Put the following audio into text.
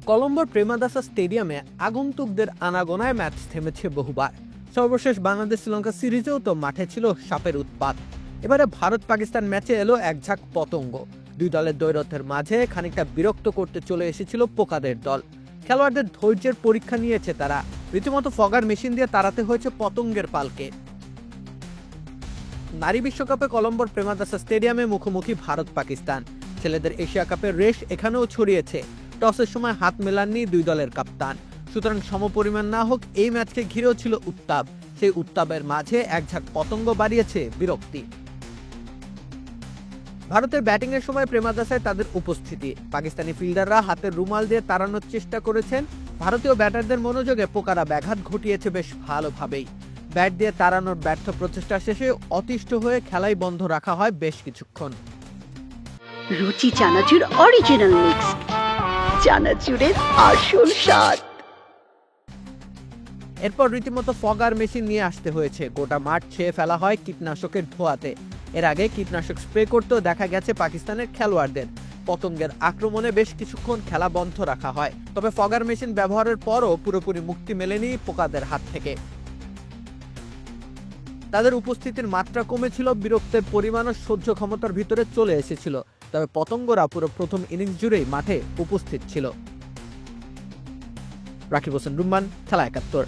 কলম্বোর প্রেমাদাসা স্টেডিয়ামে আগন্তুকদের আনাগোনায় ম্যাচ থেমেছে বহুবার। সর্বশেষ বাংলাদেশ শ্রীলঙ্কা সিরিজেও তো মাঠে ছিল সাপের উৎপাত। এবারে ভারত পাকিস্তান ম্যাচে এলো এক ঝাঁক পতঙ্গ। দুই দলের দ্বৈরথের মাঝে খানিকটা বিরক্ত করতে চলে এসেছিল পোকাদের দল। খেলোয়াড়দের ধৈর্যের পরীক্ষা নিয়েছে তারা। রীতিমতো ফগার মেশিন দিয়ে তাড়াতে হয়েছে পতঙ্গের পালকে। নারী বিশ্বকাপে কলম্বোর প্রেমাদাসা স্টেডিয়ামে মুখোমুখি ভারত পাকিস্তান। ছেলেদের এশিয়া কাপের রেশ এখানেও ছড়িয়েছে। টসের সময় হাত মেলাননি দুই দলের কাপ্তান। সুতরাং সমপরিমাণ না হোক, এই ম্যাচকে ঘিরেও ছিল উত্তাপ। সেই উত্তাপের মাঝে এক ঝাঁক পতঙ্গ বাড়িয়েছে বিরক্তি। ভারতের ব্যাটিংয়ের সময় প্রেমাদাসায় তাদের উপস্থিতি। পাকিস্তানি ফিল্ডাররা হাতের রুমাল দিয়ে তাড়ানোর চেষ্টা করেছেন। ভারতীয় ব্যাটারদের মনোযোগে পোকারা ব্যাঘাত ঘটিয়েছে বেশ ভালোভাবেই। ব্যাট দিয়ে তাড়ানোর ব্যর্থ প্রচেষ্টা শেষে অতিষ্ঠ হয়ে খেলাই বন্ধ রাখা হয় বেশ কিছুক্ষণ। রুচি চানাচুর অরিজিনাল মিক্স, চানাচুরের আসল স্বাদ। এরপর রীতিমতো ফগার মেশিন নিয়ে আসতে হয়েছে। গোটা মাঠ ছেয়ে ফেলা হয় কীটনাশকের ধোঁয়াতে। এর আগে কীটনাশক স্প্রে করতেও দেখা গেছে পাকিস্তানের খেলোয়াড়দের। পতঙ্গের আক্রমণে বেশ কিছুক্ষণ খেলা বন্ধ রাখা হয়। তবে ফগার মেশিন ব্যবহারের পরও পুরোপুরি মুক্তি মেলেনি পোকাদের হাত থেকে। তাদের উপস্থিতির মাত্রা কমেছিল, বিরক্তের পরিমাণও সহ্য ক্ষমতার ভিতরে চলে এসেছিল। তবে পতঙ্গরা পুরো প্রথম ইনিংস জুড়েই মাঠে উপস্থিত ছিল। রাকিব হোসেন রুম্মান, খেলা ৭১।